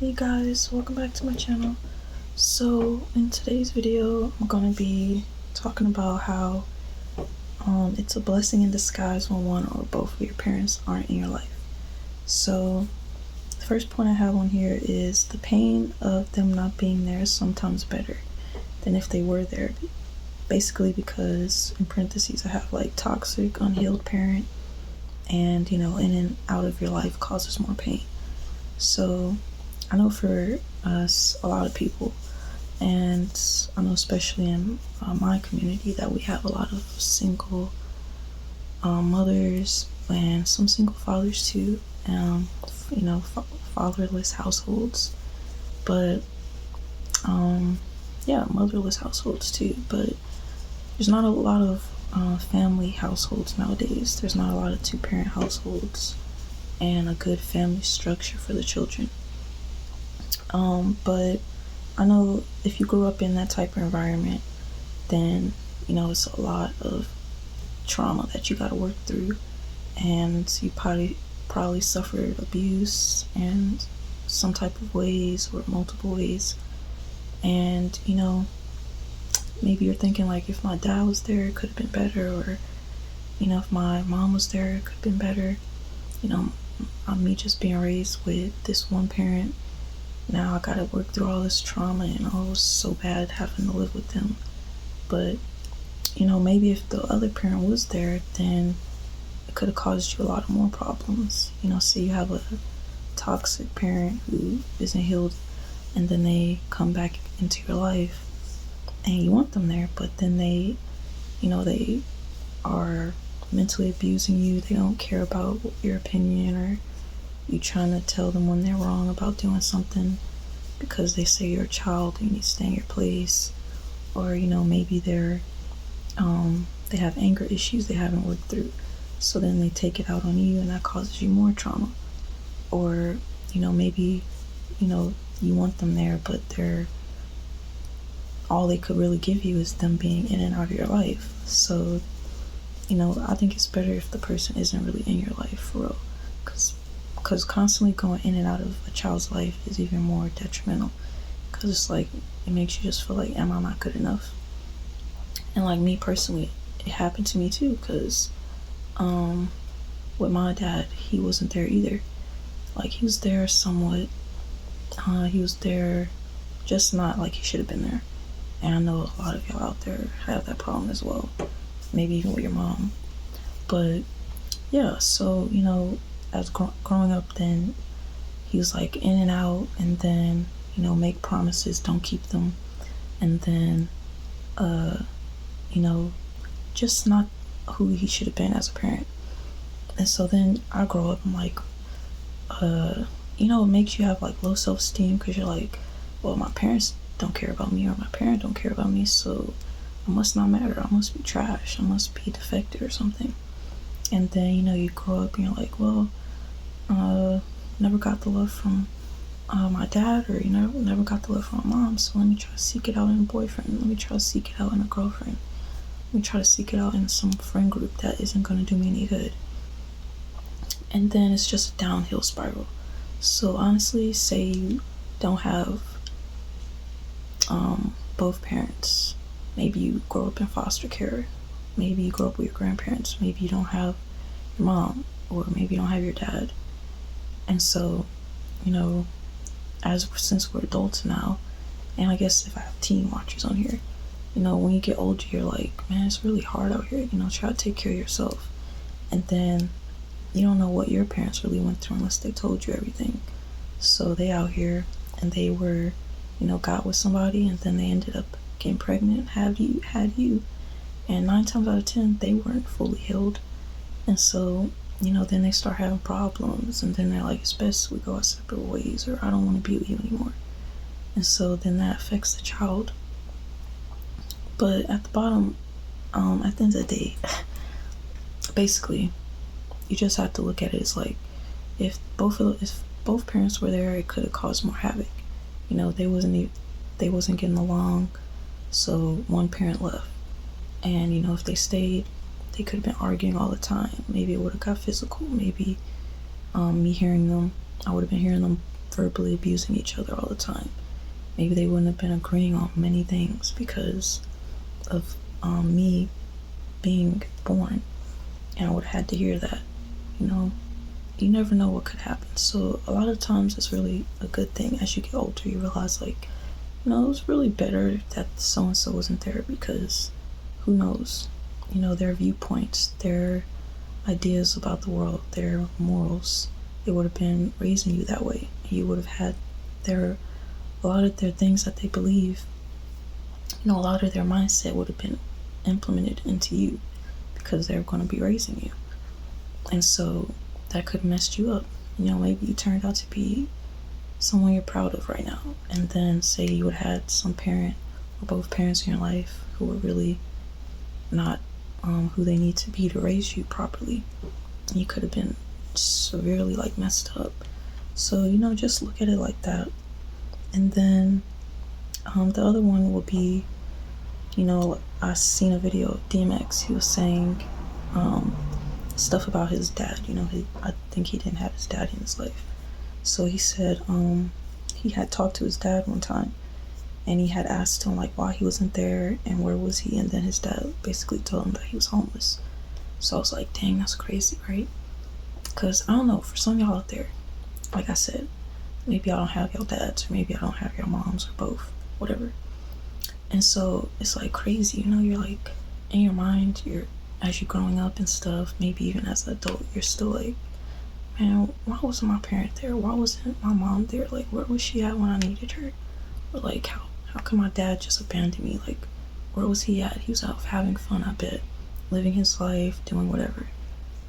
Hey guys, welcome back to my channel. So in today's video, I'm gonna be talking about how it's a blessing in disguise when one or both of your parents aren't in your life. So the first point I have on here is the pain of them not being there is sometimes better than if they were there. Basically because, in parentheses, I have like toxic, unhealed parent, and in and out of your life causes more pain. So I know for us, a lot of people, and I know especially in my community, that we have a lot of single mothers and some single fathers too, fatherless households, but yeah, motherless households too. But there's not a lot of family households nowadays. There's not a lot of two-parent households and a good family structure for the children. But I know if you grew up in that type of environment, then it's a lot of trauma that you got to work through, and you probably suffered abuse in some type of ways or multiple ways. And maybe you're thinking like, if my dad was there, it could have been better, or if my mom was there, it could have been better. Me just being raised with this one parent, now I gotta work through all this trauma, and it was so bad having to live with them. But maybe if the other parent was there, then it could have caused you a lot of more problems. Say you have a toxic parent who isn't healed, and then they come back into your life and you want them there, but then they are mentally abusing you. They don't care about your opinion, or you trying to tell them when they're wrong about doing something because they say you're a child, you need to stay in your place. Or maybe they have anger issues they haven't worked through, so then they take it out on you, and that causes you more trauma. Or maybe you want them there, but all they could really give you is them being in and out of your life. So I think it's better if the person isn't really in your life for real, because constantly going in and out of a child's life is even more detrimental, because it's like, it makes you just feel like, am I not good enough? And like me personally, it happened to me too, because with my dad, he wasn't there either. Like, he was there somewhat, he was there, just not like he should have been there. And I know a lot of y'all out there have that problem as well, maybe even with your mom. But yeah, so as growing up, then he was like in and out, and then make promises, don't keep them, and then just not who he should have been as a parent. And so then I grow up, I'm like, it makes you have like low self-esteem, because you're like, well, my parents don't care about me, or my parent don't care about me, so I must not matter, I must be trash, I must be defective or something. And then you grow up and you're like, well, never got the love from my dad, or never got the love from my mom, so let me try to seek it out in a boyfriend, let me try to seek it out in a girlfriend, let me try to seek it out in some friend group that isn't going to do me any good. And then it's just a downhill spiral. So honestly, say you don't have both parents. Maybe you grow up in foster care, maybe you grow up with your grandparents, maybe you don't have your mom, or maybe you don't have your dad. And so since we're adults now, and I guess if I have teen watchers on here, when you get older, you're like, man, it's really hard out here, try to take care of yourself. And then you don't know what your parents really went through unless they told you everything. So they out here, and they were got with somebody, and then they ended up getting pregnant, had you, and 9 times out of 10 they weren't fully healed. And so then they start having problems, and then they're like, it's best we go our separate ways, or I don't want to be with you anymore. And so then that affects the child. But at the bottom, at the end of the day, basically, you just have to look at it as like, if both parents were there, it could have caused more havoc. They wasn't getting along, so one parent left. And if they stayed, they could have been arguing all the time. Maybe it would have got physical. Maybe me hearing them, I would have been hearing them verbally abusing each other all the time. Maybe they wouldn't have been agreeing on many things because of me being born, and I would have had to hear that. You know, you never know what could happen. So a lot of times it's really a good thing. As you get older, you realize, like, it was really better that so and so wasn't there, because who knows? Their viewpoints, their ideas about the world, their morals, they would have been raising you that way. You would have had a lot of their things that they believe, a lot of their mindset would have been implemented into you because they're going to be raising you. And so that could mess you up. Maybe you turned out to be someone you're proud of right now, and then say you would have had some parent or both parents in your life who were really not who they need to be to raise you properly. You could have been severely messed up. So just look at it like that. And then the other one will be, I seen a video of DMX. He was saying stuff about his dad. I think he didn't have his dad in his life. So he said he had talked to his dad one time, and he had asked him why he wasn't there and where was he, and then his dad basically told him that he was homeless. So I was like, dang, that's crazy, right? Because I don't know, for some of y'all out there, like I said, maybe I don't have your dads, or maybe I don't have your moms, or both, whatever. And so it's crazy, you're in your mind, as you're growing up and stuff, maybe even as an adult, you're still man, why wasn't my parent there? Why wasn't my mom there? Where was she at when I needed her? Or how come my dad just abandoned me? Where was he at? He was out having fun, I bet, living his life, doing whatever.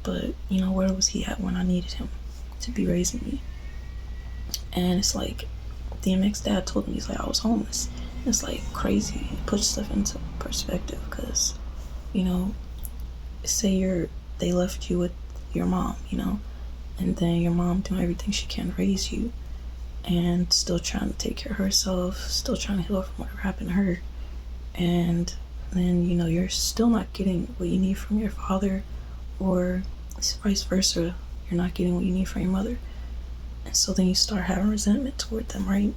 But where was he at when I needed him to be raising me? And it's DMX dad told me, I was homeless. It's crazy. It puts stuff into perspective, because say they left you with your mom, and then your mom doing everything she can to raise you, and still trying to take care of herself, still trying to heal from whatever happened to her, and then you're still not getting what you need from your father, or vice versa, you're not getting what you need from your mother. And so then you start having resentment toward them, right?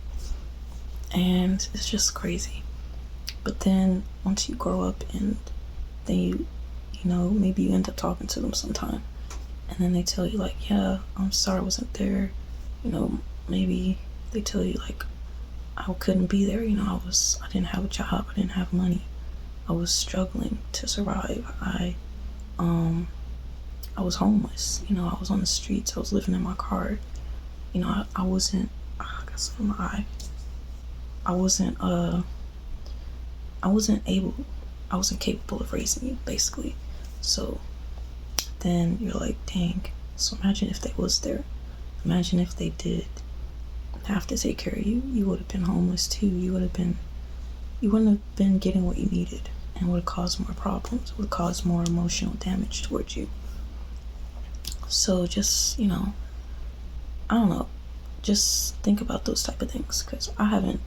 And it's just crazy. But then once you grow up, and then maybe you end up talking to them sometime, and then they tell you yeah, I'm sorry I wasn't there. Maybe they tell you I couldn't be there. I didn't have a job, I didn't have money, I was struggling to survive. I was homeless. I was on the streets, I was living in my car. I wasn't, I got some in my eye. I wasn't capable of raising you, basically. So then you're dang, so imagine if they was there. Imagine if they did have to take care of you. You would have been homeless too. You wouldn't have been getting what you needed, and would have caused more problems, would cause more emotional damage towards you. So just, I don't know, just think about those type of things, because I haven't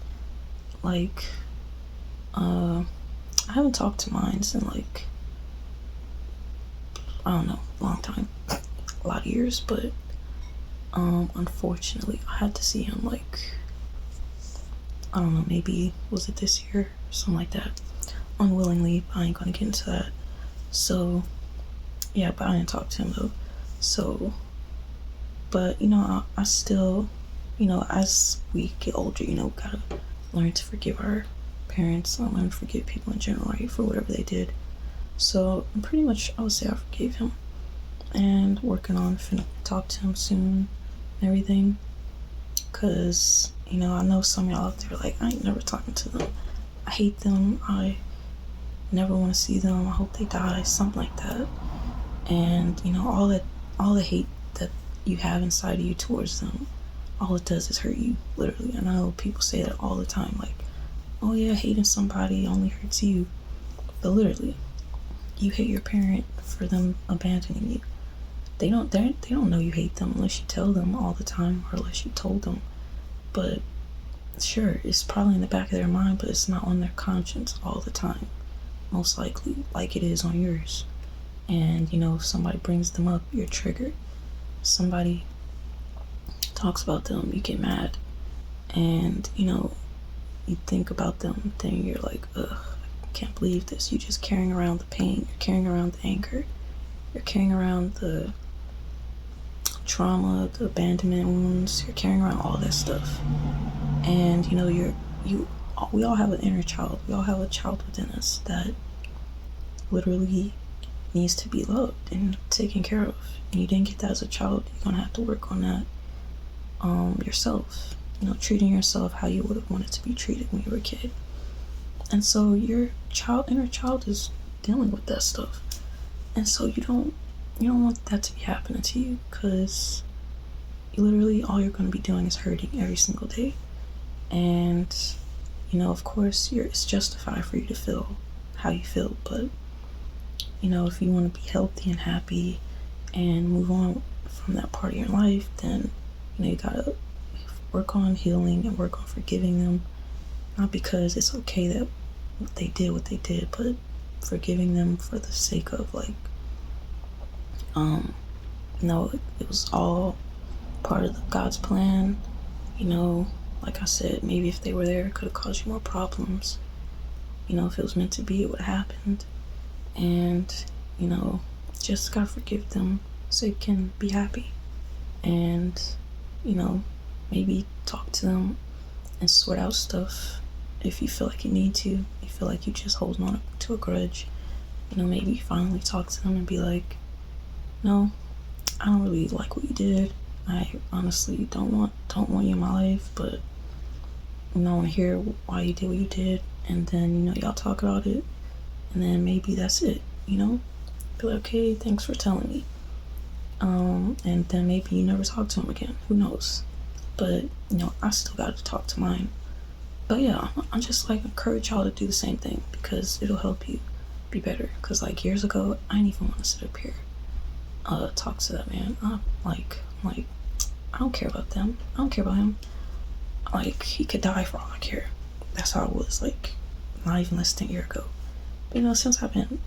talked to mines in I don't know, long time, a lot of years, but unfortunately I had to see him I don't know, maybe was it this year or something like that, unwillingly. I ain't gonna get into that. So yeah, but I didn't talk to him though. So, but I still, as we get older, gotta learn to forgive our parents, and learn to forgive people in general, right, for whatever they did. So pretty much I would say I forgave him, and working on finna talk to him soon and everything, because I know some of y'all out there I ain't never talking to them, I hate them, I never want to see them, I hope they die, something like that. And all the hate that you have inside of you towards them, all it does is hurt you, literally. And I know people say that all the time, oh yeah, hating somebody only hurts you, but literally, you hate your parent for them abandoning you. They don't know you hate them unless you tell them all the time, or unless you told them. But sure, it's probably in the back of their mind, but it's not on their conscience all the time, most likely, like it is on yours. And if somebody brings them up, you're triggered. Somebody talks about them, you get mad. And, you know, you think about them, then you're like, ugh, I can't believe this. You're just carrying around the pain, you're carrying around the anger, you're carrying around the trauma, the abandonment wounds, you're carrying around all that stuff. And, you know, we all have an inner child. We all have a child within us that literally needs to be loved and taken care of. And you didn't get that as a child. You're gonna have to work on that yourself. You know, treating yourself how you would have wanted to be treated when you were a kid. And so your inner child is dealing with that stuff. And so you don't want that to be happening to you, because you literally, all you're gonna be doing is hurting every single day. And, you know, of course, it's justified for you to feel how you feel, but, you know, if you want to be healthy and happy and move on from that part of your life, then, you know, you gotta work on healing and work on forgiving them. Not because it's okay that they did what they did, but forgiving them for the sake of, like, you know, it was all part of God's plan. You know, like I said, maybe if they were there, it could have caused you more problems. You know, if it was meant to be, it would have happened. And, you know, just gotta forgive them so you can be happy. And, you know, maybe talk to them and sort out stuff if you feel like you need to. You feel like you're just holding on to a grudge. You know, maybe finally talk to them and be like, no, I don't really like what you did. I honestly don't want you in my life, but, you know, I want to hear why you did what you did. And then, you know, y'all talk about it, and then maybe that's it, you know? Be like, okay, thanks for telling me. And then maybe you never talk to him again. Who knows? But, you know, I still got to talk to mine. But yeah, I'm just like encourage y'all to do the same thing, because it'll help you be better. Because like years ago, I didn't even want to sit up here, talk to that man. I'm like, I don't care about them. I don't care about him. Like, he could die for all I care. That's how I was, like, not even less than a year ago. But, you know, since I've been,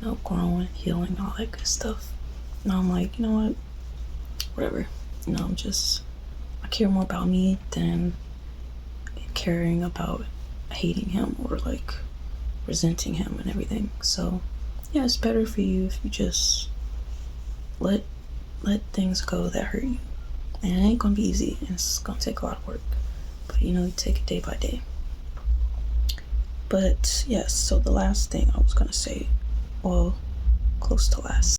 you know, growing, healing, all that good stuff, now I'm like, you know what, whatever. You know, I care more about me than caring about hating him or, like, resenting him and everything. So, yeah, it's better for you if you just let things go that hurt you. And it ain't gonna be easy, and it's gonna take a lot of work. But, you know, you take it day by day. But, yes, so the last thing I was gonna say, well, close to last.